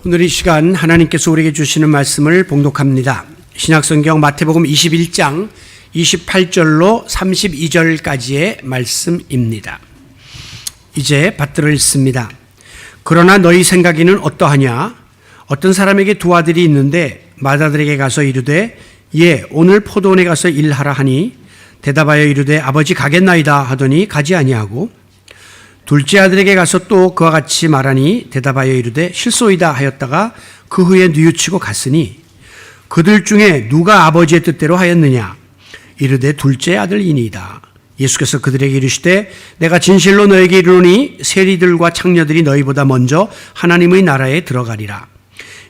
오늘 이 시간 하나님께서 우리에게 주시는 말씀을 봉독합니다. 신약성경 마태복음 21장 28절로 32절까지의 말씀입니다. 이제 받들어 읽습니다. 그러나 너희 생각에는 어떠하냐? 어떤 사람에게 두 아들이 있는데 맏아들에게 가서 이르되 예 오늘 포도원에 가서 일하라 하니 대답하여 이르되 아버지 가겠나이다 하더니 가지 아니하고 둘째 아들에게 가서 또 그와 같이 말하니 대답하여 이르되 실소이다 하였다가 그 후에 뉘우치고 갔으니 그들 중에 누가 아버지의 뜻대로 하였느냐? 이르되 둘째 아들이니이다. 예수께서 그들에게 이르시되 내가 진실로 너에게 이르노니 세리들과 창녀들이 너희보다 먼저 하나님의 나라에 들어가리라.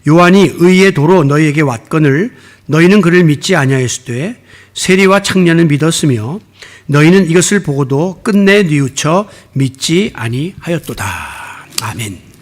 요한이 의의 도로 너희에게 왔거늘 너희는 그를 믿지 아니하였으되 세리와 창녀는 믿었으며 너희는 이것을 보고도 끝내 뉘우쳐 믿지 아니하였도다. 아멘.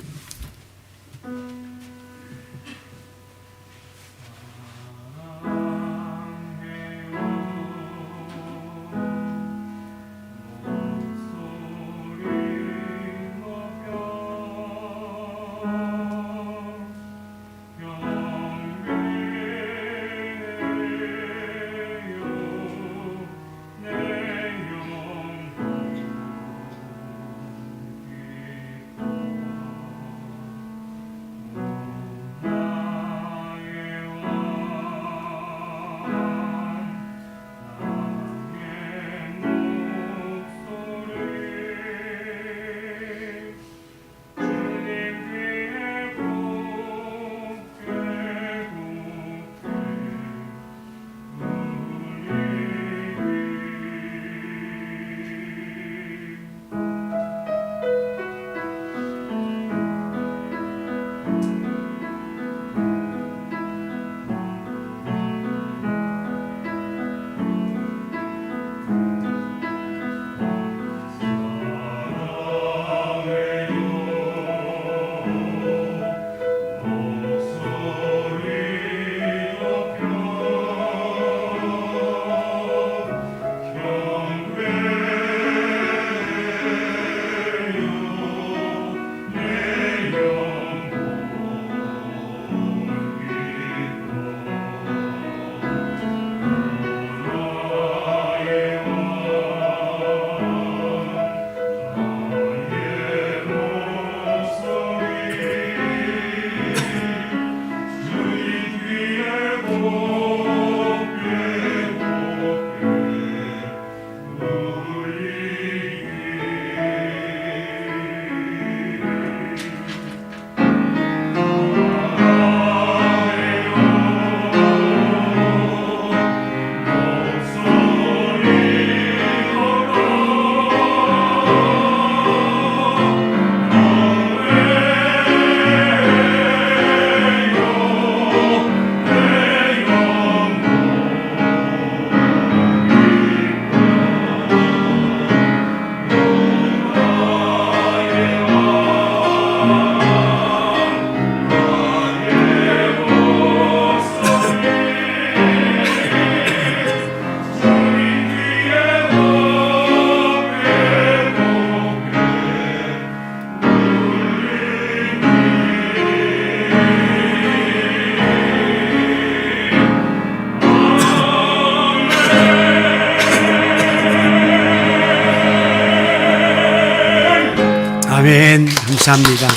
아멘. 감사합니다.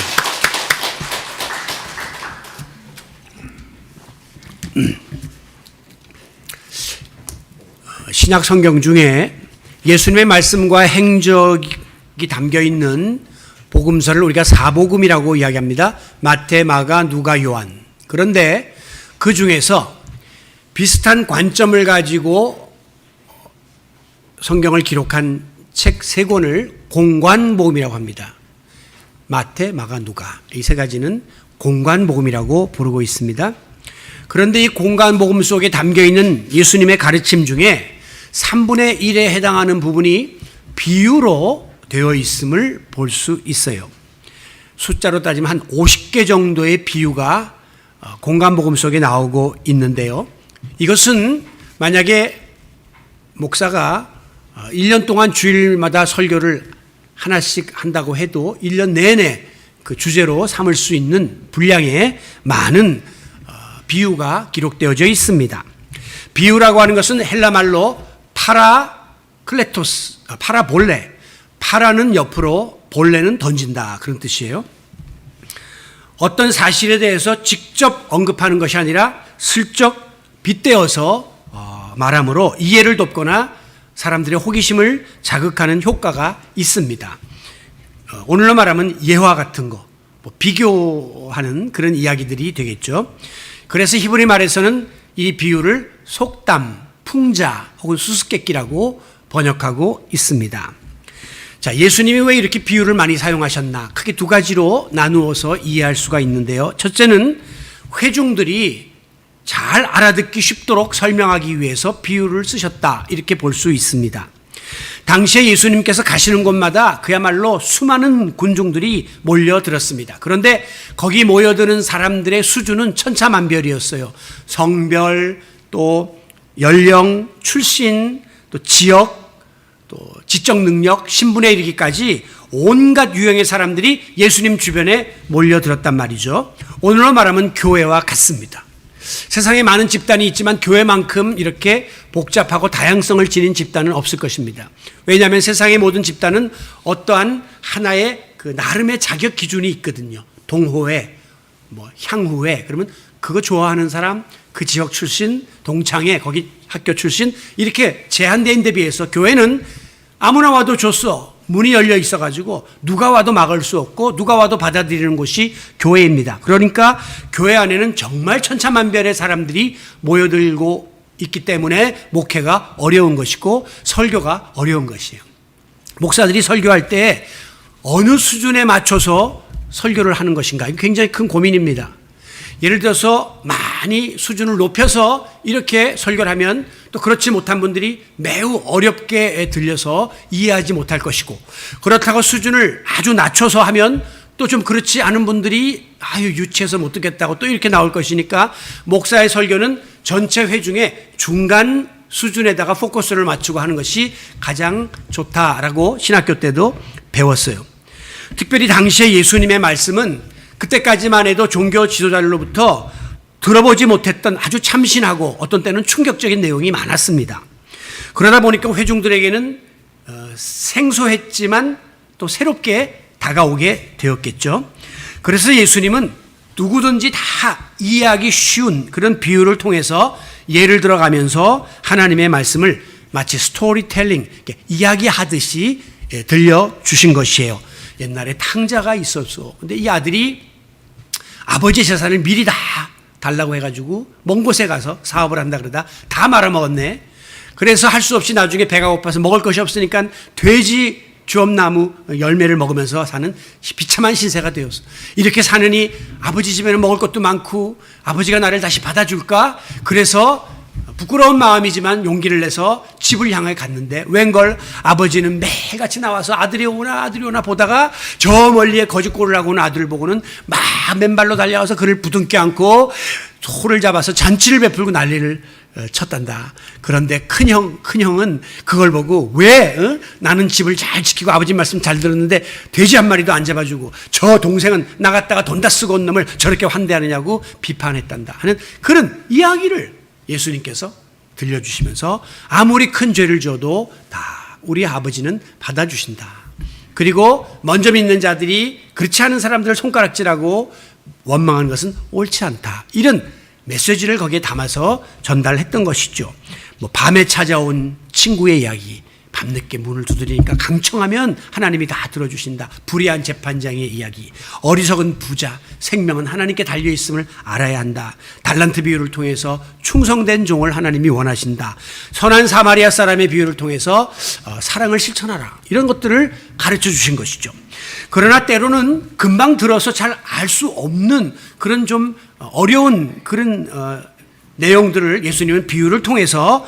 신약 성경 중에 예수님의 말씀과 행적이 담겨 있는 복음서를 우리가 사복음이라고 이야기합니다. 마태, 마가, 누가, 요한. 그런데 그 중에서 비슷한 관점을 가지고 성경을 기록한 책 세 권을 공관복음이라고 합니다. 마태, 마가, 누가 이 세 가지는 공관복음이라고 부르고 있습니다. 그런데 이 공관복음 속에 담겨있는 예수님의 가르침 중에 3분의 1에 해당하는 부분이 비유로 되어 있음을 볼 수 있어요. 숫자로 따지면 한 50개 정도의 비유가 공간복음 속에 나오고 있는데요. 이것은 만약에 목사가 1년 동안 주일마다 설교를 하나씩 한다고 해도 1년 내내 그 주제로 삼을 수 있는 분량의 많은 비유가 기록되어져 있습니다. 비유라고 하는 것은 헬라 말로 파라클레토스, 파라볼레, 파라는 옆으로 볼레는 던진다, 그런 뜻이에요. 어떤 사실에 대해서 직접 언급하는 것이 아니라 슬쩍 빗대어서 말함으로 이해를 돕거나 사람들의 호기심을 자극하는 효과가 있습니다. 오늘로 말하면 예화 같은 거, 비교하는 그런 이야기들이 되겠죠. 그래서 히브리 말에서는 이 비유를 속담, 풍자 혹은 수수께끼라고 번역하고 있습니다. 자, 예수님이 왜 이렇게 비유를 많이 사용하셨나? 크게 두 가지로 나누어서 이해할 수가 있는데요. 첫째는 회중들이 잘 알아듣기 쉽도록 설명하기 위해서 비유를 쓰셨다, 이렇게 볼 수 있습니다. 당시에 예수님께서 가시는 곳마다 그야말로 수많은 군중들이 몰려들었습니다. 그런데 거기 모여드는 사람들의 수준은 천차만별이었어요. 성별, 또 연령, 출신, 또 지역, 또 지적 능력, 신분에 이르기까지 온갖 유형의 사람들이 예수님 주변에 몰려들었단 말이죠. 오늘로 말하면 교회와 같습니다. 세상에 많은 집단이 있지만 교회만큼 이렇게 복잡하고 다양성을 지닌 집단은 없을 것입니다. 왜냐하면 세상의 모든 집단은 어떠한 하나의 그 나름의 자격 기준이 있거든요. 동호회, 향후회, 그러면 그거 좋아하는 사람, 그 지역 출신, 동창회, 거기 학교 출신, 이렇게 제한된 데 비해서 교회는 아무나 와도 줬어. 문이 열려 있어가지고 누가 와도 막을 수 없고 누가 와도 받아들이는 곳이 교회입니다. 그러니까 교회 안에는 정말 천차만별의 사람들이 모여들고 있기 때문에 목회가 어려운 것이고 설교가 어려운 것이에요. 목사들이 설교할 때 어느 수준에 맞춰서 설교를 하는 것인가, 이거 굉장히 큰 고민입니다. 예를 들어서 많이 수준을 높여서 이렇게 설교를 하면 또 그렇지 못한 분들이 매우 어렵게 들려서 이해하지 못할 것이고, 그렇다고 수준을 아주 낮춰서 하면 또 좀 그렇지 않은 분들이 유치해서 못 듣겠다고 또 이렇게 나올 것이니까 목사의 설교는 전체 회중의 중간 수준에다가 포커스를 맞추고 하는 것이 가장 좋다라고 신학교 때도 배웠어요. 특별히 당시에 예수님의 말씀은 그때까지만 해도 종교 지도자들로부터 들어보지 못했던 아주 참신하고 어떤 때는 충격적인 내용이 많았습니다. 그러다 보니까 회중들에게는 생소했지만 또 새롭게 다가오게 되었겠죠. 그래서 예수님은 누구든지 다 이해하기 쉬운 그런 비유를 통해서 예를 들어가면서 하나님의 말씀을 마치 스토리텔링, 이야기하듯이 들려주신 것이에요. 옛날에 탕자가 있었어. 근데 이 아들이 아버지 재산을 미리 다 달라고 해가지고 먼 곳에 가서 사업을 한다 그러다 다 말아먹었네. 그래서 할 수 없이 나중에 배가 고파서 먹을 것이 없으니까 돼지 주엄나무 열매를 먹으면서 사는 비참한 신세가 되었어. 이렇게 사느니 아버지 집에는 먹을 것도 많고 아버지가 나를 다시 받아줄까? 그래서 부끄러운 마음이지만 용기를 내서 집을 향해 갔는데 웬걸 아버지는 매일같이 나와서 아들이 오나 보다가 저 멀리에 거짓골을 하고 오는 아들을 보고는 막 맨발로 달려와서 그를 부둥켜 안고 소를 잡아서 잔치를 베풀고 난리를 쳤단다. 그런데 큰형은 그걸 보고 왜 나는 집을 잘 지키고 아버지 말씀 잘 들었는데 돼지 한 마리도 안 잡아주고 저 동생은 나갔다가 돈 다 쓰고 온 놈을 저렇게 환대하느냐고 비판했단다 하는 그런 이야기를 예수님께서 들려주시면서 아무리 큰 죄를 져도 다 우리 아버지는 받아주신다. 그리고 먼저 믿는 자들이 그렇지 않은 사람들을 손가락질하고 원망하는 것은 옳지 않다. 이런 메시지를 거기에 담아서 전달했던 것이죠. 밤에 찾아온 친구의 이야기, 밤늦게 문을 두드리니까 강청하면 하나님이 다 들어주신다. 불의한 재판장의 이야기, 어리석은 부자, 생명은 하나님께 달려있음을 알아야 한다. 달란트 비유를 통해서 충성된 종을 하나님이 원하신다. 선한 사마리아 사람의 비유를 통해서 사랑을 실천하라. 이런 것들을 가르쳐 주신 것이죠. 그러나 때로는 금방 들어서 잘 알 수 없는 그런 좀 어려운 그런 내용들을 예수님은 비유를 통해서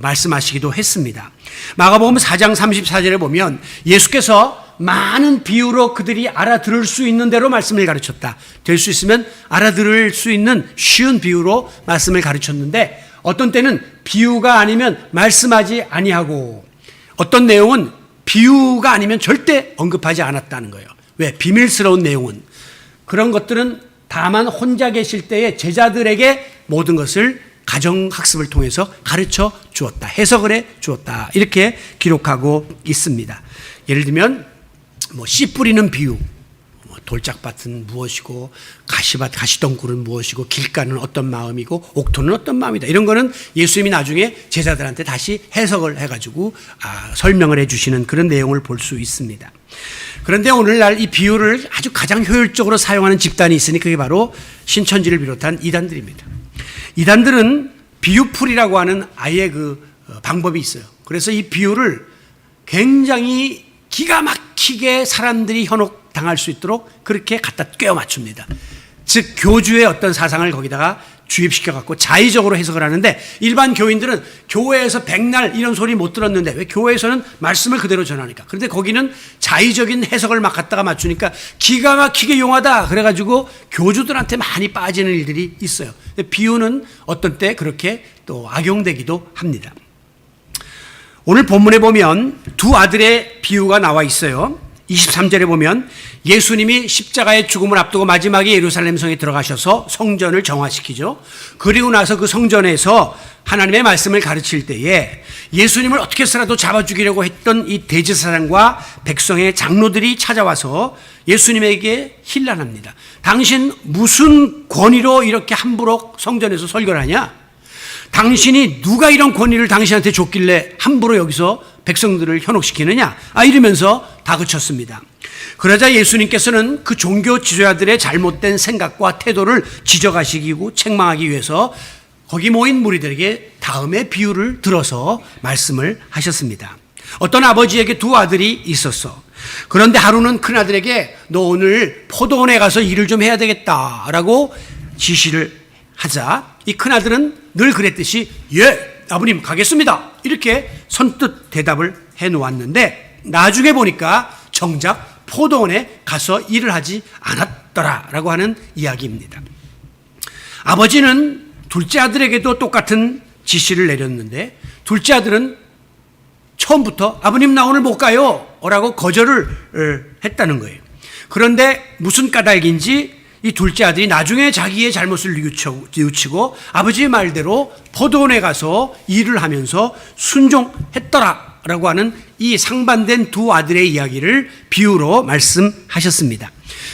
말씀하시기도 했습니다. 마가복음 4장 34절에 보면 예수께서 많은 비유로 그들이 알아들을 수 있는 대로 말씀을 가르쳤다. 될 수 있으면 알아들을 수 있는 쉬운 비유로 말씀을 가르쳤는데 어떤 때는 비유가 아니면 말씀하지 아니하고 어떤 내용은 비유가 아니면 절대 언급하지 않았다는 거예요. 왜? 비밀스러운 내용은. 그런 것들은 다만 혼자 계실 때에 제자들에게 모든 것을 가정학습을 통해서 가르쳐 주었다. 해석을 해 주었다. 이렇게 기록하고 있습니다. 예를 들면 씨 뿌리는 비유, 돌짝밭은 무엇이고 가시덩굴은 무엇이고 길가는 어떤 마음이고 옥토는 어떤 마음이다. 이런 거는 예수님이 나중에 제자들한테 다시 해석을 해가지고 설명을 해주시는 그런 내용을 볼 수 있습니다. 그런데 오늘날 이 비유를 아주 가장 효율적으로 사용하는 집단이 있으니 그게 바로 신천지를 비롯한 이단들입니다. 이단들은 비유풀이라고 하는 아예 그 방법이 있어요. 그래서 이 비유를 굉장히 기가 막히게 사람들이 현혹당할 수 있도록 그렇게 갖다 꿰어 맞춥니다. 즉 교주의 어떤 사상을 거기다가 주입시켜갖고 자의적으로 해석을 하는데 일반 교인들은 교회에서 백날 이런 소리 못 들었는데 왜 교회에서는 말씀을 그대로 전하니까. 그런데 거기는 자의적인 해석을 막 갖다가 맞추니까 기가 막히게 용하다 그래가지고 교주들한테 많이 빠지는 일들이 있어요. 비유는 어떤 때 그렇게 또 악용되기도 합니다. 오늘 본문에 보면 두 아들의 비유가 나와 있어요. 23절에 보면 예수님이 십자가의 죽음을 앞두고 마지막에 예루살렘 성에 들어가셔서 성전을 정화시키죠. 그리고 나서 그 성전에서 하나님의 말씀을 가르칠 때에 예수님을 어떻게 해서라도 잡아 죽이려고 했던 이 대제사장과 백성의 장로들이 찾아와서 예수님에게 힐난합니다. 당신 무슨 권위로 이렇게 함부로 성전에서 설교를 하냐? 당신이 누가 이런 권위를 당신한테 줬길래 함부로 여기서 백성들을 현혹시키느냐? 이러면서 다그쳤습니다. 그러자 예수님께서는 그 종교 지도자들의 잘못된 생각과 태도를 지적하시고 책망하기 위해서 거기 모인 무리들에게 다음의 비유를 들어서 말씀을 하셨습니다. 어떤 아버지에게 두 아들이 있었어. 그런데 하루는 큰아들에게 너 오늘 포도원에 가서 일을 좀 해야 되겠다라고 지시를 하자 이 큰아들은 늘 그랬듯이 예 아버님 가겠습니다 이렇게 선뜻 대답을 해놓았는데 나중에 보니까 정작 포도원에 가서 일을 하지 않았더라라고 하는 이야기입니다. 아버지는 둘째 아들에게도 똑같은 지시를 내렸는데 둘째 아들은 처음부터 아버님 나 오늘 못 가요 라고 거절을 했다는 거예요. 그런데 무슨 까닭인지 이 둘째 아들이 나중에 자기의 잘못을 뉘우치고 아버지의 말대로 포도원에 가서 일을 하면서 순종했더라라고 하는 이 상반된 두 아들의 이야기를 비유로 말씀하셨습니다.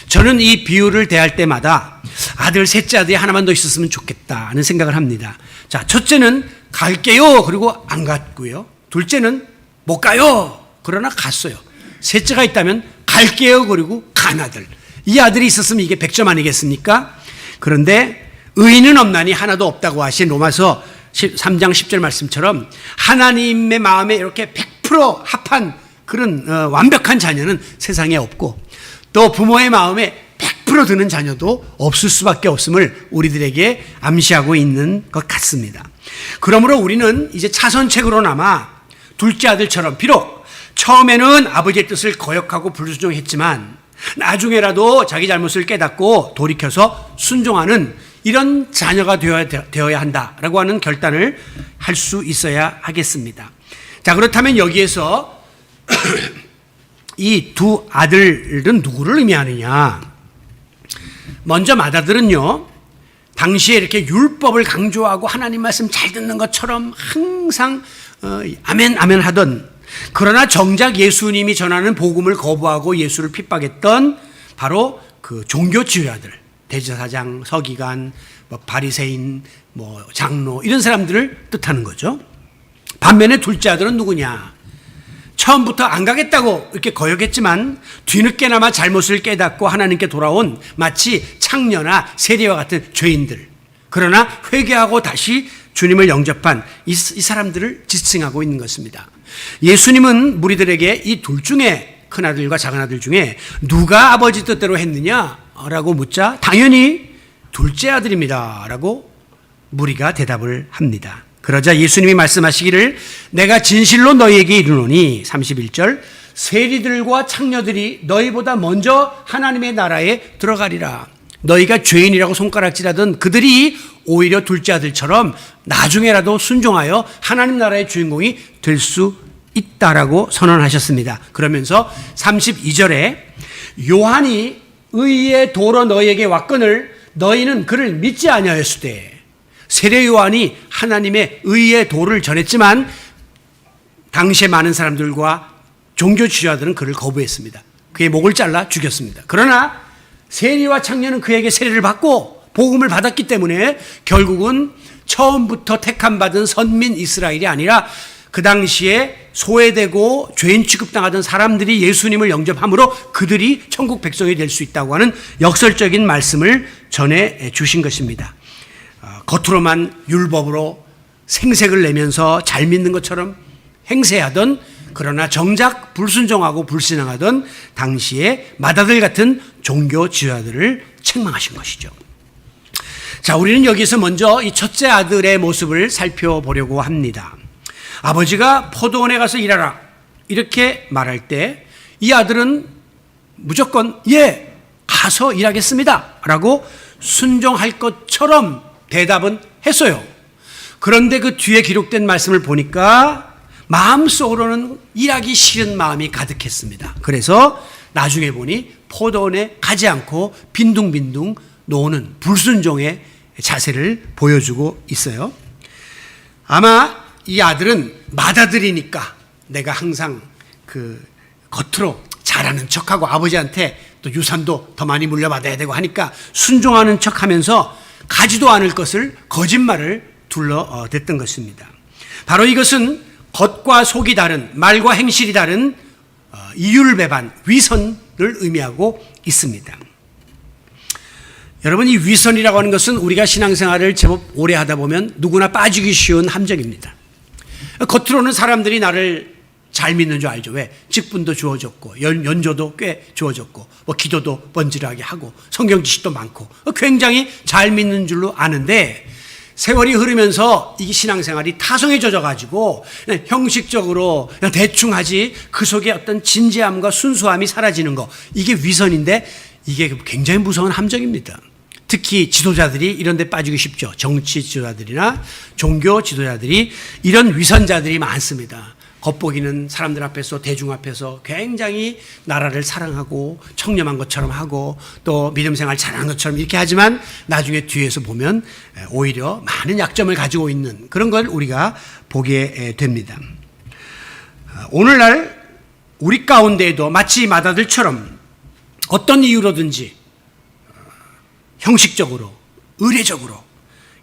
저는 이 비유를 대할 때마다 아들 셋째 아들이 하나만 더 있었으면 좋겠다 하는 생각을 합니다. 자, 첫째는 갈게요 그리고 안 갔고요. 둘째는 못 가요 그러나 갔어요. 셋째가 있다면 갈게요 그리고 간 아들. 이 아들이 있었으면 이게 100점 아니겠습니까? 그런데 의인은 없나니 하나도 없다고 하신 로마서 3장 10절 말씀처럼 하나님의 마음에 이렇게 100% 합한 그런 완벽한 자녀는 세상에 없고 또 부모의 마음에 100% 드는 자녀도 없을 수밖에 없음을 우리들에게 암시하고 있는 것 같습니다. 그러므로 우리는 이제 차선책으로나마 둘째 아들처럼 비록 처음에는 아버지의 뜻을 거역하고 불순종했지만 나중에라도 자기 잘못을 깨닫고 돌이켜서 순종하는 이런 자녀가 되어야 한다라고 하는 결단을 할 수 있어야 하겠습니다. 자, 그렇다면 여기에서 이 두 아들은 누구를 의미하느냐? 먼저 맏아들은요, 당시에 이렇게 율법을 강조하고 하나님 말씀 잘 듣는 것처럼 항상 아멘 아멘 하던 그러나 정작 예수님이 전하는 복음을 거부하고 예수를 핍박했던 바로 그 종교 지도자들, 대제사장, 서기관, 바리새인, 장로 이런 사람들을 뜻하는 거죠. 반면에 둘째 아들은 누구냐? 처음부터 안 가겠다고 이렇게 거역했지만 뒤늦게나마 잘못을 깨닫고 하나님께 돌아온 마치 창녀나 세리와 같은 죄인들. 그러나 회개하고 다시 주님을 영접한 이 사람들을 지칭하고 있는 것입니다. 예수님은 무리들에게 이 둘 중에 큰아들과 작은아들 중에 누가 아버지 뜻대로 했느냐라고 묻자 당연히 둘째 아들입니다 라고 무리가 대답을 합니다. 그러자 예수님이 말씀하시기를 내가 진실로 너희에게 이르노니 31절 세리들과 창녀들이 너희보다 먼저 하나님의 나라에 들어가리라. 너희가 죄인이라고 손가락질하던 그들이 오히려 둘째 아들처럼 나중에라도 순종하여 하나님 나라의 주인공이 될 수 있다라고 선언하셨습니다. 그러면서 32절에 요한이 의의 도로 너희에게 왔거늘 너희는 그를 믿지 아니하였으되 세례 요한이 하나님의 의의 도를 전했지만 당시에 많은 사람들과 종교 지도자들은 그를 거부했습니다. 그의 목을 잘라 죽였습니다. 그러나 세리와 창녀는 그에게 세례를 받고 복음을 받았기 때문에 결국은 처음부터 택함받은 선민 이스라엘이 아니라 그 당시에 소외되고 죄인 취급당하던 사람들이 예수님을 영접함으로 그들이 천국 백성이 될 수 있다고 하는 역설적인 말씀을 전해 주신 것입니다. 겉으로만 율법으로 생색을 내면서 잘 믿는 것처럼 행세하던 그러나 정작 불순종하고 불신앙하던 당시의 맏아들 같은 종교 지도자들을 책망하신 것이죠. 자, 우리는 여기서 먼저 이 첫째 아들의 모습을 살펴보려고 합니다. 아버지가 포도원에 가서 일하라 이렇게 말할 때 이 아들은 무조건 예, 가서 일하겠습니다 라고 순종할 것처럼 대답은 했어요. 그런데 그 뒤에 기록된 말씀을 보니까 마음속으로는 일하기 싫은 마음이 가득했습니다. 그래서 나중에 보니 포도원에 가지 않고 빈둥빈둥 노는 불순종의 자세를 보여주고 있어요. 아마 이 아들은 맏아들이니까 내가 항상 그 겉으로 잘하는 척하고 아버지한테 또 유산도 더 많이 물려받아야 되고 하니까 순종하는 척하면서 가지도 않을 것을 거짓말을 둘러댔던 것입니다. 바로 이것은 겉과 속이 다른 말과 행실이 다른 이율배반, 위선을 의미하고 있습니다. 여러분, 이 위선이라고 하는 것은 우리가 신앙생활을 제법 오래 하다 보면 누구나 빠지기 쉬운 함정입니다. 겉으로는 사람들이 나를 잘 믿는 줄 알죠. 왜? 직분도 주어졌고 연조도 꽤 주어졌고 뭐 기도도 번지르하게 하고 성경 지식도 많고 굉장히 잘 믿는 줄로 아는데 세월이 흐르면서 이 신앙생활이 타성에 젖어가지고 그냥 형식적으로 그냥 대충 하지 그 속에 어떤 진지함과 순수함이 사라지는 거, 이게 위선인데 이게 굉장히 무서운 함정입니다. 특히 지도자들이 이런 데 빠지기 쉽죠. 정치 지도자들이나 종교 지도자들이 이런 위선자들이 많습니다. 겉보기는 사람들 앞에서 대중 앞에서 굉장히 나라를 사랑하고 청렴한 것처럼 하고 또 믿음 생활 잘하는 것처럼 이렇게 하지만 나중에 뒤에서 보면 오히려 많은 약점을 가지고 있는 그런 걸 우리가 보게 됩니다. 오늘날 우리 가운데에도 마치 맏아들처럼 어떤 이유로든지 형식적으로 의례적으로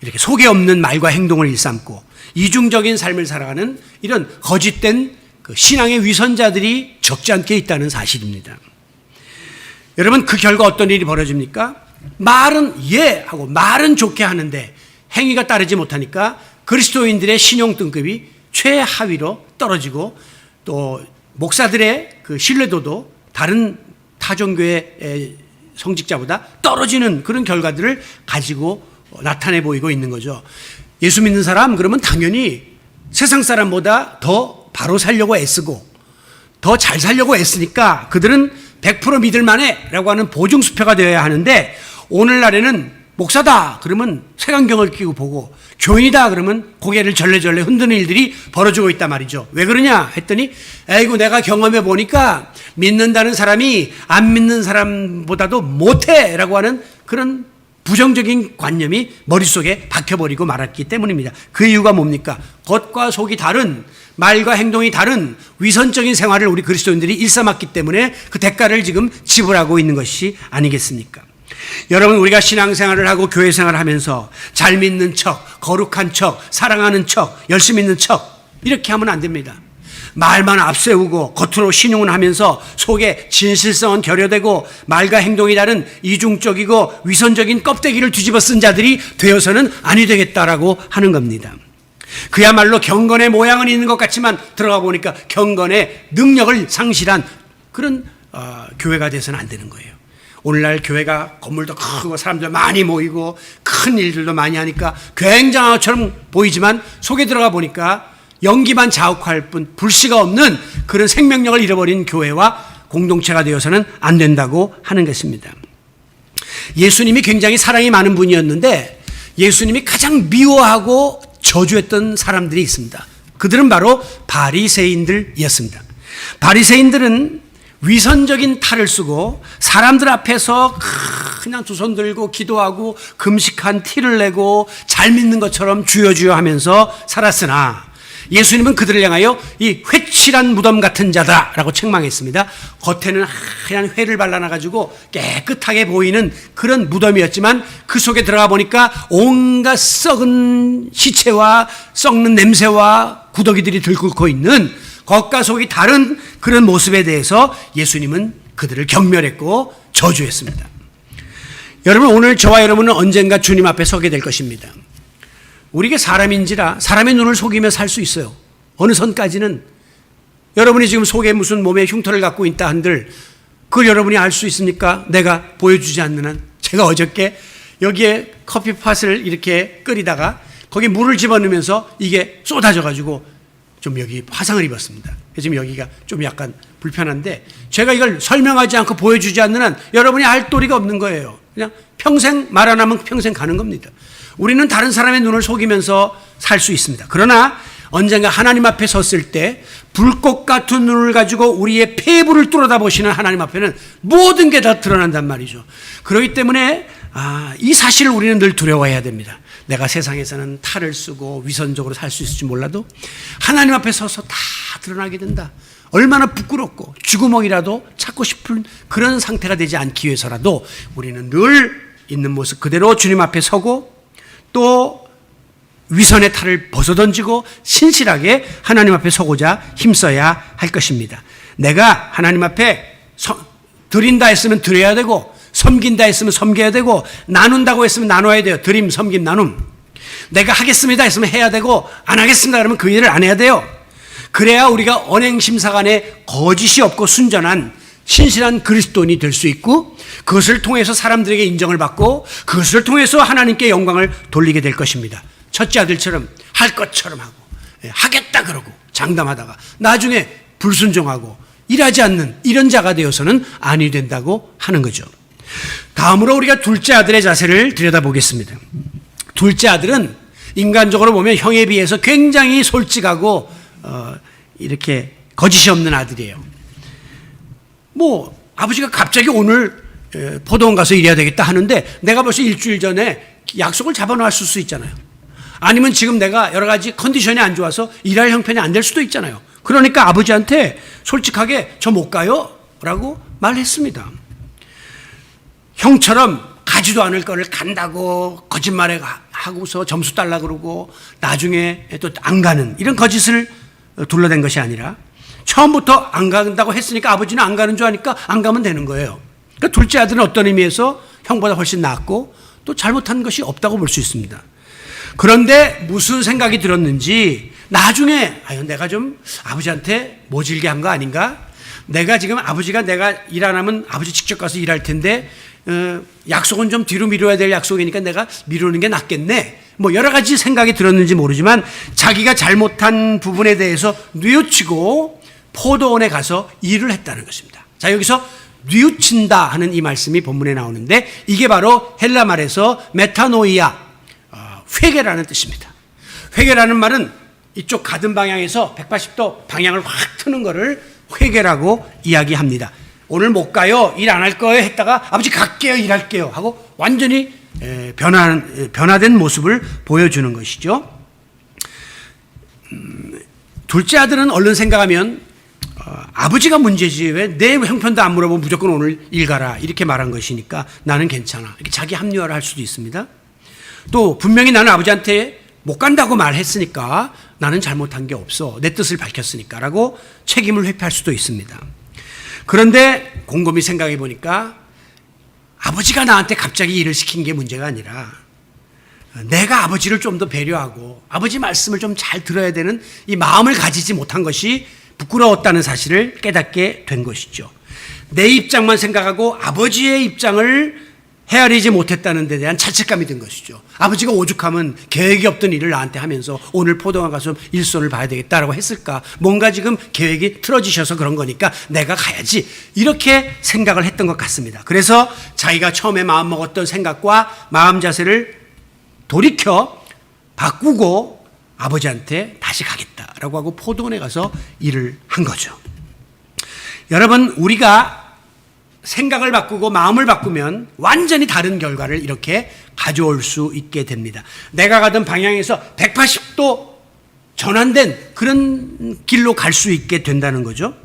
이렇게 속에 없는 말과 행동을 일삼고 이중적인 삶을 살아가는 이런 거짓된 그 신앙의 위선자들이 적지 않게 있다는 사실입니다. 여러분, 그 결과 어떤 일이 벌어집니까? 말은 예 하고 말은 좋게 하는데 행위가 따르지 못하니까 그리스도인들의 신용 등급이 최하위로 떨어지고 또 목사들의 그 신뢰도도 다른 타종교의 성직자보다 떨어지는 그런 결과들을 가지고 나타내 보이고 있는 거죠. 예수 믿는 사람 그러면 당연히 세상 사람보다 더 바로 살려고 애쓰고 더 잘 살려고 애쓰니까 그들은 100% 믿을 만해 라고 하는 보증수표가 되어야 하는데 오늘날에는 목사다 그러면 색안경을 끼고 보고 교인이다 그러면 고개를 절레절레 흔드는 일들이 벌어지고 있단 말이죠. 왜 그러냐 했더니 아이고 내가 경험해 보니까 믿는다는 사람이 안 믿는 사람보다도 못해 라고 하는 그런 부정적인 관념이 머릿속에 박혀버리고 말았기 때문입니다. 그 이유가 뭡니까? 겉과 속이 다른 말과 행동이 다른 위선적인 생활을 우리 그리스도인들이 일삼았기 때문에 그 대가를 지금 지불하고 있는 것이 아니겠습니까? 여러분, 우리가 신앙생활을 하고 교회생활을 하면서 잘 믿는 척, 거룩한 척, 사랑하는 척, 열심히 있는 척 이렇게 하면 안 됩니다. 말만 앞세우고 겉으로 신용을 하면서 속에 진실성은 결여되고 말과 행동이 다른 이중적이고 위선적인 껍데기를 뒤집어 쓴 자들이 되어서는 아니 되겠다라고 하는 겁니다. 그야말로 경건의 모양은 있는 것 같지만 들어가 보니까 경건의 능력을 상실한 그런 교회가 돼서는 안 되는 거예요. 오늘날 교회가 건물도 크고 사람들 많이 모이고 큰 일들도 많이 하니까 굉장한 것처럼 보이지만 속에 들어가 보니까 연기만 자욱할 뿐 불씨가 없는 그런 생명력을 잃어버린 교회와 공동체가 되어서는 안 된다고 하는 것입니다. 예수님이 굉장히 사랑이 많은 분이었는데 예수님이 가장 미워하고 저주했던 사람들이 있습니다. 그들은 바로 바리새인들이었습니다. 바리새인들은 위선적인 탈을 쓰고 사람들 앞에서 그냥 두 손 들고 기도하고 금식한 티를 내고 잘 믿는 것처럼 주여주여 하면서 살았으나 예수님은 그들을 향하여 이 회칠한 무덤 같은 자다라고 책망했습니다. 겉에는 하얀 회를 발라놔가지고 깨끗하게 보이는 그런 무덤이었지만 그 속에 들어가 보니까 온갖 썩은 시체와 썩는 냄새와 구더기들이 들끓고 있는 겉과 속이 다른 그런 모습에 대해서 예수님은 그들을 경멸했고 저주했습니다. 여러분, 오늘 저와 여러분은 언젠가 주님 앞에 서게 될 것입니다. 우리가 사람인지라 사람의 눈을 속이며 살 수 있어요. 어느 선까지는 여러분이 지금 속에 무슨 몸에 흉터를 갖고 있다 한들 그걸 여러분이 알 수 있습니까? 내가 보여주지 않는 한. 제가 어저께 여기에 커피팟을 이렇게 끓이다가 거기에 물을 집어넣으면서 이게 쏟아져가지고 좀 여기 화상을 입었습니다. 지금 여기가 좀 약간 불편한데 제가 이걸 설명하지 않고 보여주지 않는 한 여러분이 알 도리가 없는 거예요. 그냥 평생 말 안 하면 평생 가는 겁니다. 우리는 다른 사람의 눈을 속이면서 살 수 있습니다. 그러나 언젠가 하나님 앞에 섰을 때 불꽃 같은 눈을 가지고 우리의 폐부를 뚫어다 보시는 하나님 앞에는 모든 게 다 드러난단 말이죠. 그렇기 때문에 이 사실을 우리는 늘 두려워해야 됩니다. 내가 세상에서는 탈을 쓰고 위선적으로 살 수 있을지 몰라도 하나님 앞에 서서 다 드러나게 된다. 얼마나 부끄럽고 쥐구멍이라도 찾고 싶은 그런 상태가 되지 않기 위해서라도 우리는 늘 있는 모습 그대로 주님 앞에 서고 또 위선의 탈을 벗어던지고 신실하게 하나님 앞에 서고자 힘써야 할 것입니다. 내가 하나님 앞에 드린다 했으면 드려야 되고 섬긴다 했으면 섬겨야 되고 나눈다고 했으면 나눠야 돼요. 드림, 섬김, 나눔. 내가 하겠습니다 했으면 해야 되고 안 하겠습니다 그러면 그 일을 안 해야 돼요. 그래야 우리가 언행심사간에 거짓이 없고 순전한 신실한 그리스도인이 될 수 있고 그것을 통해서 사람들에게 인정을 받고 그것을 통해서 하나님께 영광을 돌리게 될 것입니다. 첫째 아들처럼 할 것처럼 하고 하겠다 그러고 장담하다가 나중에 불순종하고 일하지 않는 이런 자가 되어서는 아니 된다고 하는 거죠. 다음으로 우리가 둘째 아들의 자세를 들여다보겠습니다. 둘째 아들은 인간적으로 보면 형에 비해서 굉장히 솔직하고 이렇게 거짓이 없는 아들이에요. 뭐 아버지가 갑자기 오늘 포도원 가서 일해야 되겠다 하는데 내가 벌써 일주일 전에 약속을 잡아놨을 수 있잖아요. 아니면 지금 내가 여러 가지 컨디션이 안 좋아서 일할 형편이 안 될 수도 있잖아요. 그러니까 아버지한테 솔직하게 저 못 가요 라고 말했습니다. 형처럼 가지도 않을 거를 간다고 거짓말에 하고서 점수 달라 그러고 나중에 또 안 가는 이런 거짓을 둘러댄 것이 아니라 처음부터 안 간다고 했으니까 아버지는 안 가는 줄 아니까 안 가면 되는 거예요. 그러니까 둘째 아들은 어떤 의미에서 형보다 훨씬 낫고 또 잘못한 것이 없다고 볼 수 있습니다. 그런데 무슨 생각이 들었는지 나중에 내가 좀 아버지한테 모질게 한 거 아닌가? 내가 지금 아버지가 내가 일 안 하면 아버지 직접 가서 일할 텐데 약속은 좀 뒤로 미뤄야 될 약속이니까 내가 미루는 게 낫겠네. 뭐 여러 가지 생각이 들었는지 모르지만 자기가 잘못한 부분에 대해서 뉘우치고 포도원에 가서 일을 했다는 것입니다. 자, 여기서 뉘우친다 하는 이 말씀이 본문에 나오는데 이게 바로 헬라 말에서 메타노이아, 회개라는 뜻입니다. 회개라는 말은 이쪽 가든 방향에서 180도 방향을 확 트는 거를 회개라고 이야기합니다. 오늘 못 가요, 일 안 할 거예요 했다가 아버지 갈게요, 일할게요 하고 완전히 변화된 모습을 보여주는 것이죠. 둘째 아들은 얼른 생각하면 아버지가 문제지 왜 내 형편도 안 물어보고 무조건 오늘 일 가라 이렇게 말한 것이니까 나는 괜찮아 이렇게 자기 합리화를 할 수도 있습니다. 또 분명히 나는 아버지한테 못 간다고 말했으니까 나는 잘못한 게 없어 내 뜻을 밝혔으니까 라고 책임을 회피할 수도 있습니다. 그런데 곰곰이 생각해 보니까 아버지가 나한테 갑자기 일을 시킨 게 문제가 아니라 내가 아버지를 좀 더 배려하고 아버지 말씀을 좀 잘 들어야 되는 이 마음을 가지지 못한 것이 부끄러웠다는 사실을 깨닫게 된 것이죠. 내 입장만 생각하고 아버지의 입장을 헤아리지 못했다는 데 대한 자책감이 든 것이죠. 아버지가 오죽하면 계획이 없던 일을 나한테 하면서 오늘 포도원 가서 일손을 봐야 되겠다라고 했을까. 뭔가 지금 계획이 틀어지셔서 그런 거니까 내가 가야지. 이렇게 생각을 했던 것 같습니다. 그래서 자기가 처음에 마음먹었던 생각과 마음 자세를 돌이켜 바꾸고 아버지한테 다시 가겠다라고 하고 포도원에 가서 일을 한 거죠. 여러분, 우리가 생각을 바꾸고 마음을 바꾸면 완전히 다른 결과를 이렇게 가져올 수 있게 됩니다. 내가 가던 방향에서 180도 전환된 그런 길로 갈 수 있게 된다는 거죠.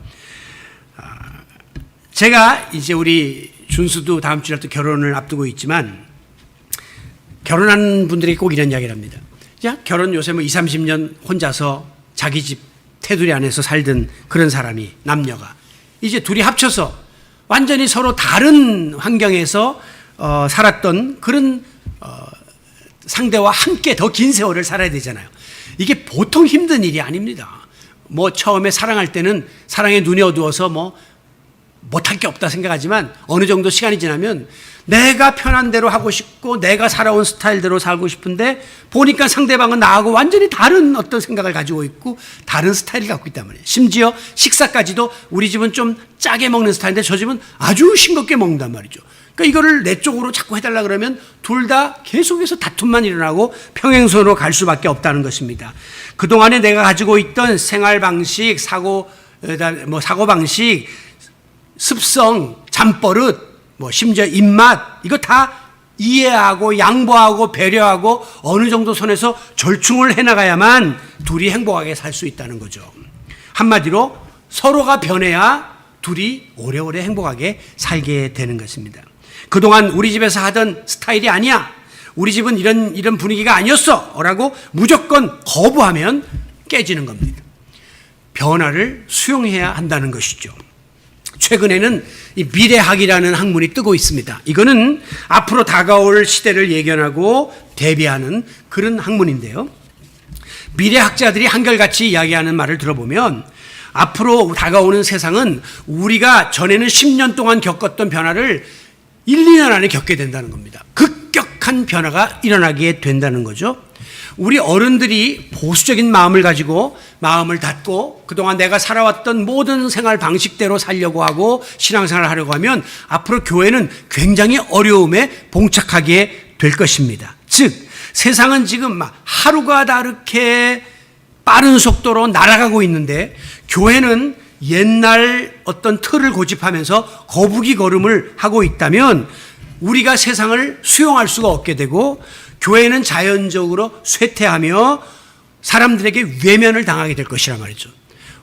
제가 이제 우리 준수도 다음 주에 또 결혼을 앞두고 있지만 결혼한 분들에게 꼭 이런 이야기를 합니다. 자, 결혼 요새 뭐 20, 30년 혼자서 자기 집 테두리 안에서 살던 그런 사람이, 남녀가 이제 둘이 합쳐서 완전히 서로 다른 환경에서 살았던 그런 상대와 함께 더 긴 세월을 살아야 되잖아요. 이게 보통 힘든 일이 아닙니다. 뭐 처음에 사랑할 때는 사랑에 눈이 어두워서 뭐 못할 게 없다 생각하지만 어느 정도 시간이 지나면 내가 편한 대로 하고 싶고 내가 살아온 스타일대로 살고 싶은데 보니까 상대방은 나하고 완전히 다른 어떤 생각을 가지고 있고 다른 스타일을 갖고 있단 말이에요. 심지어 식사까지도 우리 집은 좀 짜게 먹는 스타일인데 저 집은 아주 싱겁게 먹는단 말이죠. 그러니까 이거를 내 쪽으로 자꾸 해달라 그러면 둘 다 계속해서 다툼만 일어나고 평행선으로 갈 수밖에 없다는 것입니다. 그동안에 내가 가지고 있던 생활 방식, 사고 방식, 습성, 잠버릇, 심지어 입맛, 이거 다 이해하고 양보하고 배려하고 어느 정도 선에서 절충을 해나가야만 둘이 행복하게 살 수 있다는 거죠. 한마디로 서로가 변해야 둘이 오래오래 행복하게 살게 되는 것입니다. 그동안 우리 집에서 하던 스타일이 아니야, 우리 집은 이런 분위기가 아니었어 라고 무조건 거부하면 깨지는 겁니다. 변화를 수용해야 한다는 것이죠. 최근에는 이 미래학이라는 학문이 뜨고 있습니다. 이거는 앞으로 다가올 시대를 예견하고 대비하는 그런 학문인데요. 미래학자들이 한결같이 이야기하는 말을 들어보면 앞으로 다가오는 세상은 우리가 전에는 10년 동안 겪었던 변화를 1, 2년 안에 겪게 된다는 겁니다. 급격한 변화가 일어나게 된다는 거죠. 우리 어른들이 보수적인 마음을 가지고 마음을 닫고 그동안 내가 살아왔던 모든 생활 방식대로 살려고 하고 신앙생활을 하려고 하면 앞으로 교회는 굉장히 어려움에 봉착하게 될 것입니다. 즉 세상은 지금 막 하루가 다르게 빠른 속도로 날아가고 있는데 교회는 옛날 어떤 틀을 고집하면서 거북이 걸음을 하고 있다면 우리가 세상을 수용할 수가 없게 되고 교회는 자연적으로 쇠퇴하며 사람들에게 외면을 당하게 될 것이란 말이죠.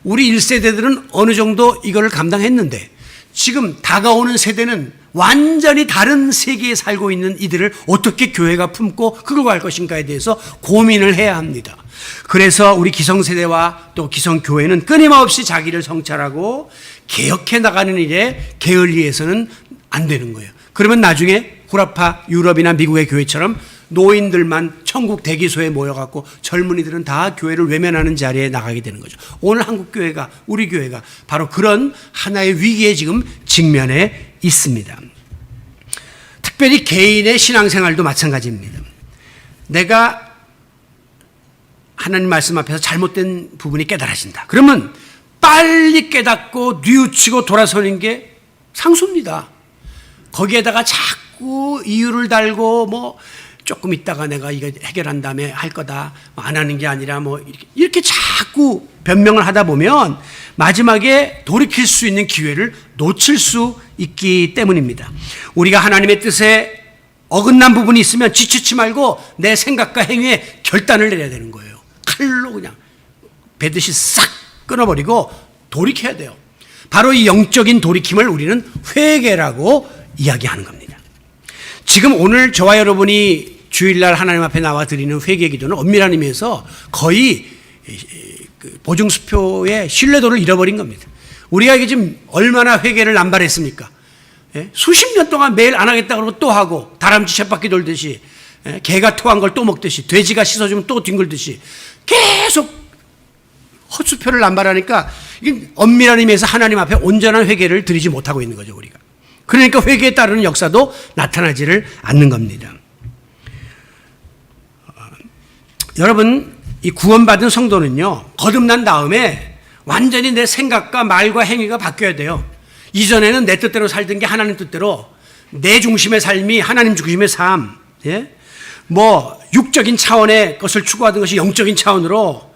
우리 1세대들은 어느 정도 이걸 감당했는데 지금 다가오는 세대는 완전히 다른 세계에 살고 있는 이들을 어떻게 교회가 품고 끌고 갈 것인가에 대해서 고민을 해야 합니다. 그래서 우리 기성세대와 또 기성교회는 끊임없이 자기를 성찰하고 개혁해 나가는 일에 게을리해서는 안 되는 거예요. 그러면 나중에 후라파 유럽이나 미국의 교회처럼 노인들만 천국 대기소에 모여갖고 젊은이들은 다 교회를 외면하는 자리에 나가게 되는 거죠. 오늘 한국교회가, 우리 교회가 바로 그런 하나의 위기에 지금 직면해 있습니다. 특별히 개인의 신앙생활도 마찬가지입니다. 내가 하나님 말씀 앞에서 잘못된 부분이 깨달아진다. 그러면 빨리 깨닫고 뉘우치고 돌아서는 게 상수입니다. 거기에다가 자꾸 이유를 달고 조금 있다가 내가 이거 해결한 다음에 할 거다. 안 하는 게 아니라 이렇게 자꾸 변명을 하다 보면 마지막에 돌이킬 수 있는 기회를 놓칠 수 있기 때문입니다. 우리가 하나님의 뜻에 어긋난 부분이 있으면 지치지 말고 내 생각과 행위에 결단을 내려야 되는 거예요. 칼로 그냥 베듯이 싹 끊어버리고 돌이켜야 돼요. 바로 이 영적인 돌이킴을 우리는 회개라고 이야기하는 겁니다. 지금 오늘 저와 여러분이 주일날 하나님 앞에 나와 드리는 회개 기도는 엄밀한 의미에서 거의 보증수표의 신뢰도를 잃어버린 겁니다. 우리가 이게 지금 얼마나 회개를 남발했습니까? 수십 년 동안 매일 안 하겠다 그러고 또 하고 다람쥐 쳇바퀴 돌듯이 개가 토한 걸 또 먹듯이 돼지가 씻어주면 또 뒹굴듯이 계속 헛수표를 남발하니까 이게 엄밀한 의미에서 하나님 앞에 온전한 회개를 드리지 못하고 있는 거죠, 우리가. 그러니까 회개에 따르는 역사도 나타나지를 않는 겁니다. 여러분, 이 구원받은 성도는요, 거듭난 다음에 완전히 내 생각과 말과 행위가 바뀌어야 돼요. 이전에는 내 뜻대로 살던 게 하나님 뜻대로, 내 중심의 삶이 하나님 중심의 삶, 예? 뭐 육적인 차원의 것을 추구하던 것이 영적인 차원으로,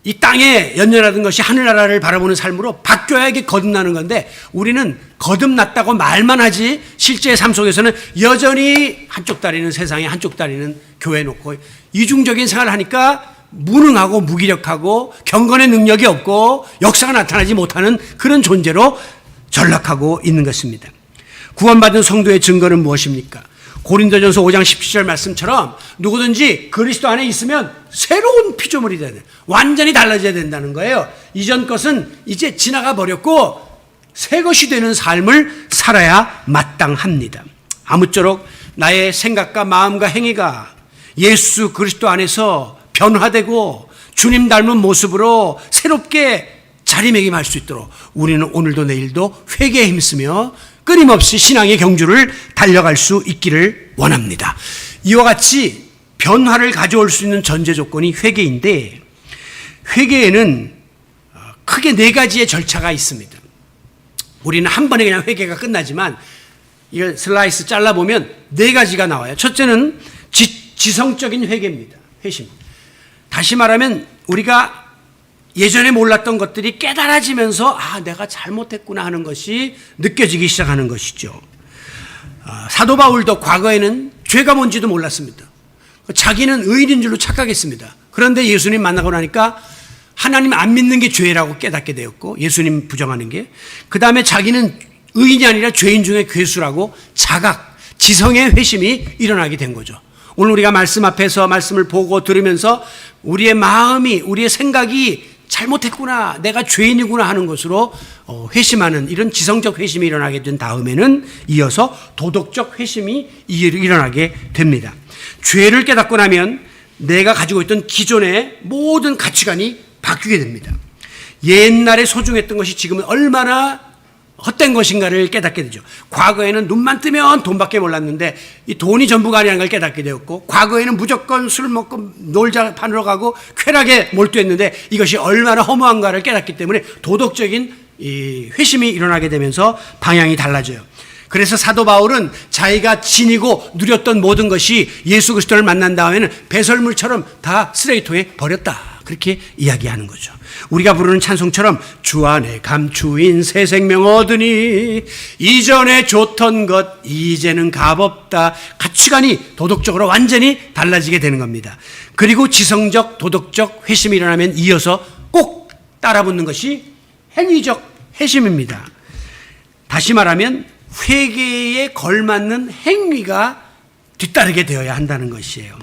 이 땅에 연연하던 것이 하늘나라를 바라보는 삶으로 바뀌어야 이게 거듭나는 건데, 우리는 거듭났다고 말만 하지 실제 삶 속에서는 여전히 한쪽 다리는 세상에 한쪽 다리는 교회에 놓고 이중적인 생활을 하니까 무능하고 무기력하고 경건의 능력이 없고 역사가 나타나지 못하는 그런 존재로 전락하고 있는 것입니다. 구원받은 성도의 증거는 무엇입니까? 고린도전서 5장 17절 말씀처럼 누구든지 그리스도 안에 있으면 새로운 피조물이 되는, 완전히 달라져야 된다는 거예요. 이전 것은 이제 지나가 버렸고 새 것이 되는 삶을 살아야 마땅합니다. 아무쪼록 나의 생각과 마음과 행위가 예수 그리스도 안에서 변화되고 주님 닮은 모습으로 새롭게 자리매김할 수 있도록 우리는 오늘도 내일도 회개에 힘쓰며 끊임없이 신앙의 경주를 달려갈 수 있기를 원합니다. 이와 같이 변화를 가져올 수 있는 전제 조건이 회개인데, 회개에는 크게 4가지의 절차가 있습니다. 우리는 한 번에 그냥 회개가 끝나지만 이걸 슬라이스 잘라보면 4가지가 나와요. 첫째는 지성적인 회개입니다. 회심. 다시 말하면 우리가 예전에 몰랐던 것들이 깨달아지면서 내가 잘못했구나 하는 것이 느껴지기 시작하는 것이죠. 사도 바울도 과거에는 죄가 뭔지도 몰랐습니다. 자기는 의인인 줄로 착각했습니다. 그런데 예수님 만나고 나니까 하나님 안 믿는 게 죄라고 깨닫게 되었고, 예수님 부정하는 게, 그 다음에 자기는 의인이 아니라 죄인 중에 괴수라고 지성의 회심이 일어나게 된 거죠. 오늘 우리가 말씀 앞에서 말씀을 보고 들으면서 우리의 마음이, 우리의 생각이 잘못했구나, 내가 죄인이구나 하는 것으로 회심하는 이런 지성적 회심이 일어나게 된 다음에는 이어서 도덕적 회심이 일어나게 됩니다. 죄를 깨닫고 나면 내가 가지고 있던 기존의 모든 가치관이 바뀌게 됩니다. 옛날에 소중했던 것이 지금은 얼마나 헛된 것인가를 깨닫게 되죠. 과거에는 눈만 뜨면 돈밖에 몰랐는데 이 돈이 전부가 아니라는 걸 깨닫게 되었고, 과거에는 무조건 술 먹고 놀자 판으로 가고 쾌락에 몰두했는데 이것이 얼마나 허무한가를 깨닫기 때문에 도덕적인 이 회심이 일어나게 되면서 방향이 달라져요. 그래서 사도 바울은 자기가 지니고 누렸던 모든 것이 예수 그리스도를 만난 다음에는 배설물처럼 다 쓰레기통에 버렸다, 그렇게 이야기하는 거죠. 우리가 부르는 찬송처럼 주 안에 감추인 새 생명 얻으니 이전에 좋던 것 이제는 값없다. 가치관이 도덕적으로 완전히 달라지게 되는 겁니다. 그리고 지성적 도덕적 회심이 일어나면 이어서 꼭 따라붙는 것이 행위적 회심입니다. 다시 말하면 회개에 걸맞는 행위가 뒤따르게 되어야 한다는 것이에요.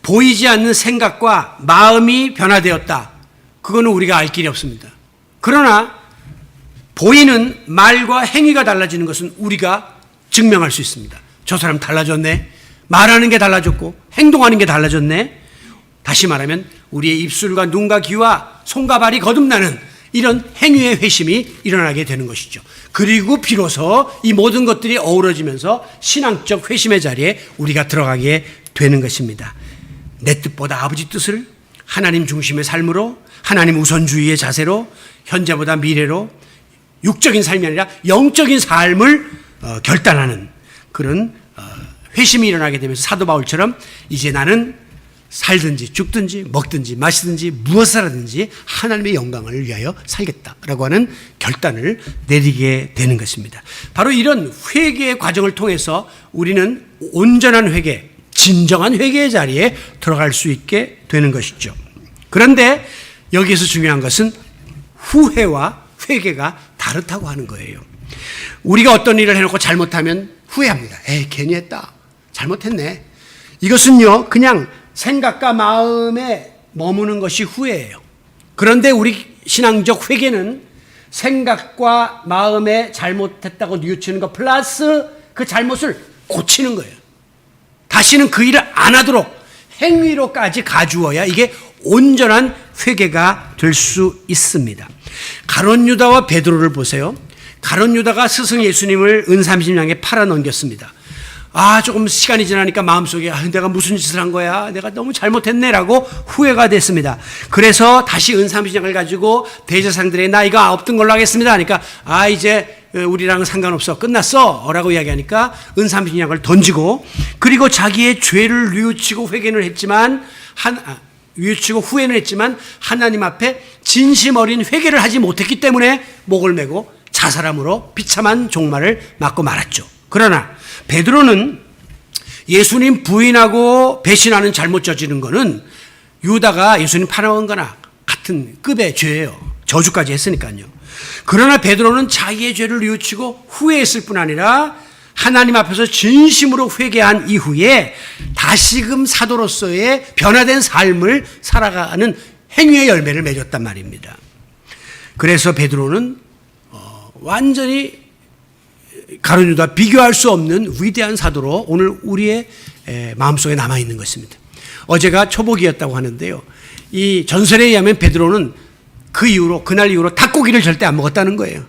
보이지 않는 생각과 마음이 변화되었다, 그거는 우리가 알 길이 없습니다. 그러나 보이는 말과 행위가 달라지는 것은 우리가 증명할 수 있습니다. 저 사람 달라졌네, 말하는 게 달라졌고 행동하는 게 달라졌네. 다시 말하면 우리의 입술과 눈과 귀와 손과 발이 거듭나는 이런 행위의 회심이 일어나게 되는 것이죠. 그리고 비로소 이 모든 것들이 어우러지면서 신앙적 회심의 자리에 우리가 들어가게 되는 것입니다. 내 뜻보다 아버지 뜻을, 하나님 중심의 삶으로, 하나님 우선주의의 자세로, 현재보다 미래로, 육적인 삶이 아니라 영적인 삶을 결단하는 그런 회심이 일어나게 되면서 사도 바울처럼 이제 나는 살든지 죽든지 먹든지 마시든지 무엇을 하든지 하나님의 영광을 위하여 살겠다라고 하는 결단을 내리게 되는 것입니다. 바로 이런 회개의 과정을 통해서 우리는 온전한 회개, 진정한 회개의 자리에 들어갈 수 있게 되는 것이죠. 그런데 여기에서 중요한 것은 후회와 회개가 다르다고 하는 거예요. 우리가 어떤 일을 해놓고 잘못하면 후회합니다. 괜히 했다, 잘못했네. 이것은요 그냥 생각과 마음에 머무는 것이 후회예요. 그런데 우리 신앙적 회개는 생각과 마음에 잘못했다고 뉘우치는 것 플러스 그 잘못을 고치는 거예요. 다시는 그 일을 안 하도록 행위로까지 가주어야 이게 온전한 회개가 될 수 있습니다. 가룟 유다와 베드로를 보세요. 가룟 유다가 스승 예수님을 은 30냥에 팔아 넘겼습니다. 조금 시간이 지나니까 마음속에 내가 무슨 짓을 한 거야? 내가 너무 잘못했네라고 후회가 됐습니다. 그래서 다시 은 30냥을 가지고 대제사장들의 나 이거 없던 걸로 하겠습니다 하니까 이제 우리랑은 상관없어. 끝났어. 라고 이야기하니까 은 30냥을 던지고 그리고 자기의 죄를 뉘우치고 회개는 했지만 뉘우치고 후회는 했지만 하나님 앞에 진심 어린 회개를 하지 못했기 때문에 목을 메고 자살함으로 비참한 종말을 맞고 말았죠. 그러나 베드로는 예수님 부인하고 배신하는 잘못 저지른 거는 유다가 예수님 팔아먹은 거나 같은 급의 죄예요. 저주까지 했으니까요. 그러나 베드로는 자기의 죄를 뉘우치고 후회했을 뿐 아니라 하나님 앞에서 진심으로 회개한 이후에 다시금 사도로서의 변화된 삶을 살아가는 행위의 열매를 맺었단 말입니다. 그래서 베드로는 완전히 가룟 유다 비교할 수 없는 위대한 사도로 오늘 우리의 마음속에 남아있는 것입니다. 어제가 초복이었다고 하는데요. 이 전설에 의하면 베드로는 그날 이후로 닭고기를 절대 안 먹었다는 거예요.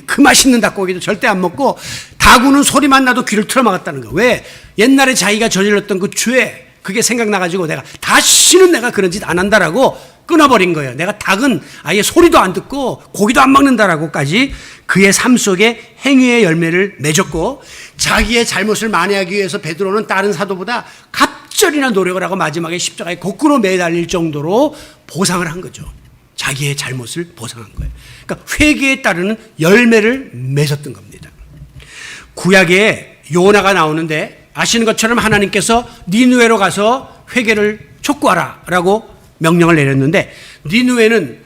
그 맛있는 닭고기도 절대 안 먹고 다구는 소리만 나도 귀를 틀어막았다는 거예요. 왜? 옛날에 자기가 저질렀던 그 죄, 그게 생각나가지고 다시는 내가 그런 짓 안 한다라고 끊어버린 거예요. 내가 닭은 아예 소리도 안 듣고 고기도 안 먹는다라고까지 그의 삶 속에 행위의 열매를 맺었고 자기의 잘못을 만회하기 위해서 베드로는 다른 사도보다 갑절이나 노력을 하고 마지막에 십자가에 거꾸로 매달릴 정도로 보상을 한 거죠. 자기의 잘못을 보상한 거예요. 그러니까 회개에 따르는 열매를 맺었던 겁니다. 구약에 요나가 나오는데 아시는 것처럼 하나님께서 니느웨로 가서 회개를 촉구하라 라고 명령을 내렸는데 니느웨는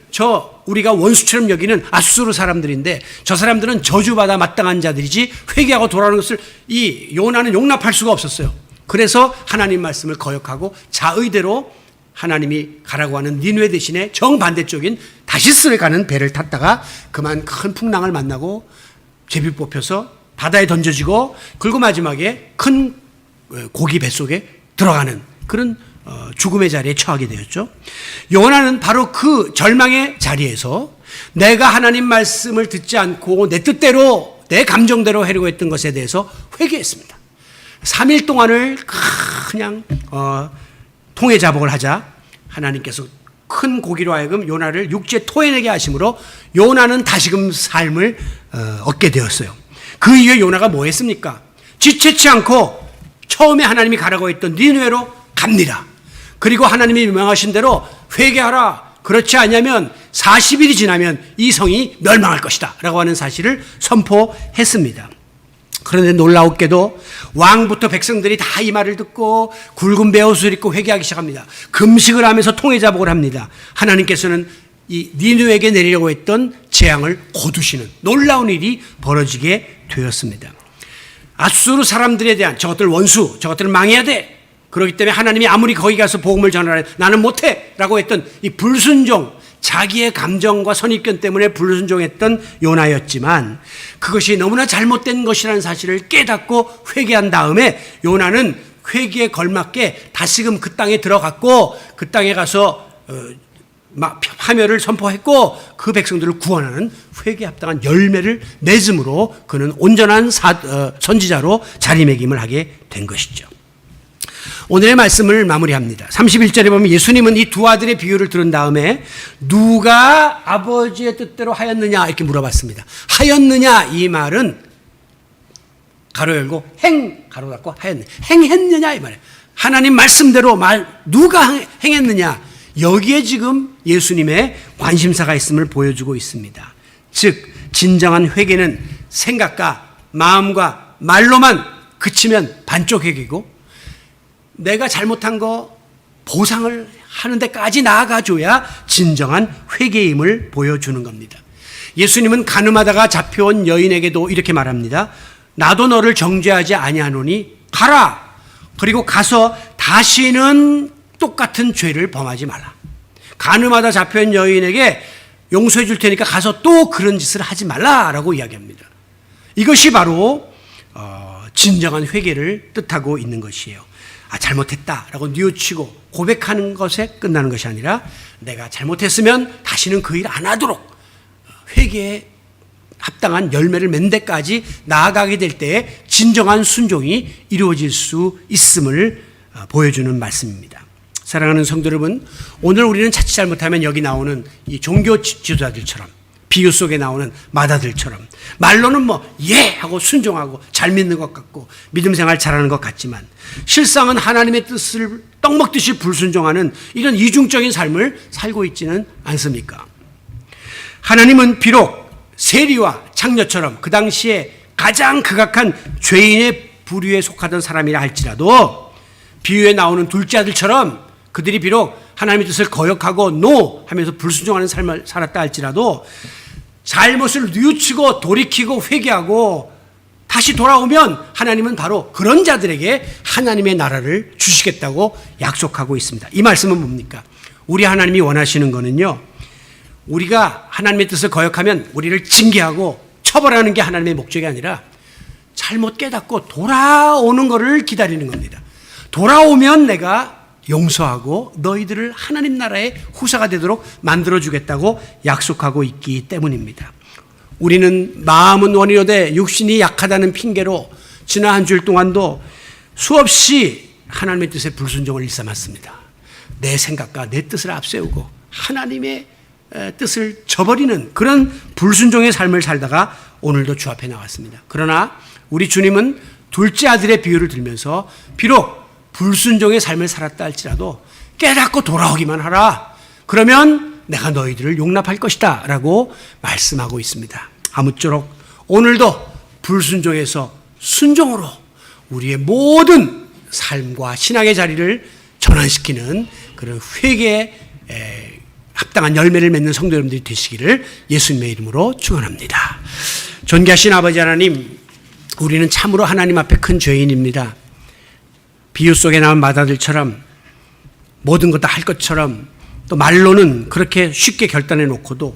우리가 원수처럼 여기는 아수르 사람들인데 저 사람들은 저주받아 마땅한 자들이지 회개하고 돌아오는 것을 이 요나는 용납할 수가 없었어요. 그래서 하나님 말씀을 거역하고 자의대로 하나님이 가라고 하는 니느웨 대신에 정반대쪽인 다시스에 가는 배를 탔다가 그만 큰 풍랑을 만나고 제비 뽑혀서 바다에 던져지고 그리고 마지막에 큰 고기 뱃속에 들어가는 그런 죽음의 자리에 처하게 되었죠. 요나는 바로 그 절망의 자리에서 내가 하나님 말씀을 듣지 않고 내 뜻대로 내 감정대로 하려고 했던 것에 대해서 회개했습니다. 3일 동안을 그냥 통회자복을 하자 하나님께서 큰 고기로 하여금 요나를 육지에 토해내게 하심으로 요나는 다시금 삶을 얻게 되었어요. 그 이후에 요나가 뭐 했습니까? 지체치 않고 처음에 하나님이 가라고 했던 니느웨로 갑니다. 그리고 하나님이 명하신 대로 회개하라. 그렇지 않으면 40일이 지나면 이 성이 멸망할 것이다 라고 하는 사실을 선포했습니다. 그런데 놀라웠게도 왕부터 백성들이 다 이 말을 듣고 굵은 베옷을 입고 회개하기 시작합니다. 금식을 하면서 통회자복을 합니다. 하나님께서는 이 니느웨에게 내리려고 했던 재앙을 거두시는 놀라운 일이 벌어지게 되었습니다. 아수르 사람들에 대한 저것들 원수, 저것들을 망해야 돼. 그렇기 때문에 하나님이 아무리 거기 가서 복음을 전하라 나는 못해 라고 했던 이 불순종, 자기의 감정과 선입견 때문에 불순종했던 요나였지만 그것이 너무나 잘못된 것이라는 사실을 깨닫고 회개한 다음에 요나는 회개에 걸맞게 다시금 그 땅에 들어갔고 그 땅에 가서 파멸을 선포했고 그 백성들을 구원하는 회개에 합당한 열매를 맺음으로 그는 온전한 선지자로 자리매김을 하게 된 것이죠. 오늘의 말씀을 마무리합니다. 31절에 보면 예수님은 이 두 아들의 비유를 들은 다음에 누가 아버지의 뜻대로 하였느냐 이렇게 물어봤습니다. 하였느냐 이 말은 가로 열고 가로 닫고 하였느냐 행했느냐 이 말이에요. 하나님 말씀대로 누가 행했느냐 여기에 지금 예수님의 관심사가 있음을 보여주고 있습니다. 즉 진정한 회개는 생각과 마음과 말로만 그치면 반쪽 회개고 내가 잘못한 거 보상을 하는 데까지 나아가줘야 진정한 회개임을 보여주는 겁니다. 예수님은 가늠하다가 잡혀온 여인에게도 이렇게 말합니다. 나도 너를 정죄하지 아니하노니 가라. 그리고 가서 다시는 똑같은 죄를 범하지 말라. 가늠하다 잡혀온 여인에게 용서해 줄 테니까 가서 또 그런 짓을 하지 말라라고 이야기합니다. 이것이 바로 진정한 회개를 뜻하고 있는 것이에요. 잘못했다라고 뉘우치고 고백하는 것에 끝나는 것이 아니라 내가 잘못했으면 다시는 그 일 안 하도록 회개에 합당한 열매를 맺는 데까지 나아가게 될 때에 진정한 순종이 이루어질 수 있음을 보여주는 말씀입니다. 사랑하는 성도 여러분, 오늘 우리는 자칫 잘못하면 여기 나오는 이 종교 지도자들처럼 비유 속에 나오는 마다들처럼 말로는 예 하고 순종하고 잘 믿는 것 같고 믿음 생활 잘하는 것 같지만 실상은 하나님의 뜻을 떡 먹듯이 불순종하는 이런 이중적인 삶을 살고 있지는 않습니까? 하나님은 비록 세리와 창녀처럼 그 당시에 가장 극악한 죄인의 부류에 속하던 사람이라 할지라도 비유에 나오는 둘째 아들처럼 그들이 비록 하나님의 뜻을 거역하고 노 하면서 불순종하는 삶을 살았다 할지라도 잘못을 뉘우치고 돌이키고 회개하고 다시 돌아오면 하나님은 바로 그런 자들에게 하나님의 나라를 주시겠다고 약속하고 있습니다. 이 말씀은 뭡니까? 우리 하나님이 원하시는 거는요, 우리가 하나님의 뜻을 거역하면 우리를 징계하고 처벌하는 게 하나님의 목적이 아니라 잘못 깨닫고 돌아오는 것을 기다리는 겁니다. 돌아오면 내가 용서하고 너희들을 하나님 나라의 후사가 되도록 만들어주겠다고 약속하고 있기 때문입니다. 우리는 마음은 원이로되 육신이 약하다는 핑계로 지난 한 주일 동안도 수없이 하나님의 뜻에 불순종을 일삼았습니다. 내 생각과 내 뜻을 앞세우고 하나님의 뜻을 저버리는 그런 불순종의 삶을 살다가 오늘도 주 앞에 나왔습니다. 그러나 우리 주님은 둘째 아들의 비유를 들면서 비록 불순종의 삶을 살았다 할지라도 깨닫고 돌아오기만 하라. 그러면 내가 너희들을 용납할 것이다 라고 말씀하고 있습니다. 아무쪼록 오늘도 불순종에서 순종으로 우리의 모든 삶과 신앙의 자리를 전환시키는 그런 회개에 합당한 열매를 맺는 성도 여러분들이 되시기를 예수님의 이름으로 축원합니다. 존귀하신 아버지 하나님, 우리는 참으로 하나님 앞에 큰 죄인입니다. 비유 속에 나온 마다들처럼 모든 것 다 할 것처럼 또 말로는 그렇게 쉽게 결단해 놓고도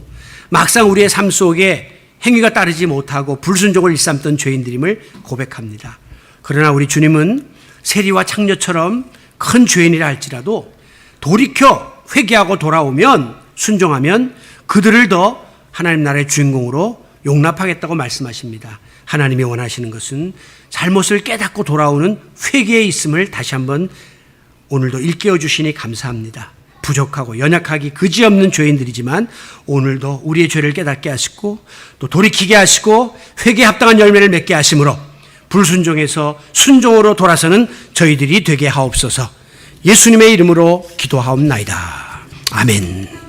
막상 우리의 삶 속에 행위가 따르지 못하고 불순종을 일삼던 죄인들임을 고백합니다. 그러나 우리 주님은 세리와 창녀처럼 큰 죄인이라 할지라도 돌이켜 회개하고 돌아오면 순종하면 그들을 더 하나님 나라의 주인공으로 용납하겠다고 말씀하십니다. 하나님이 원하시는 것은 잘못을 깨닫고 돌아오는 회개에 있음을 다시 한번 오늘도 일깨워 주시니 감사합니다. 부족하고 연약하기 그지없는 죄인들이지만 오늘도 우리의 죄를 깨닫게 하시고 또 돌이키게 하시고 회개에 합당한 열매를 맺게 하심으로 불순종에서 순종으로 돌아서는 저희들이 되게 하옵소서. 예수님의 이름으로 기도하옵나이다. 아멘.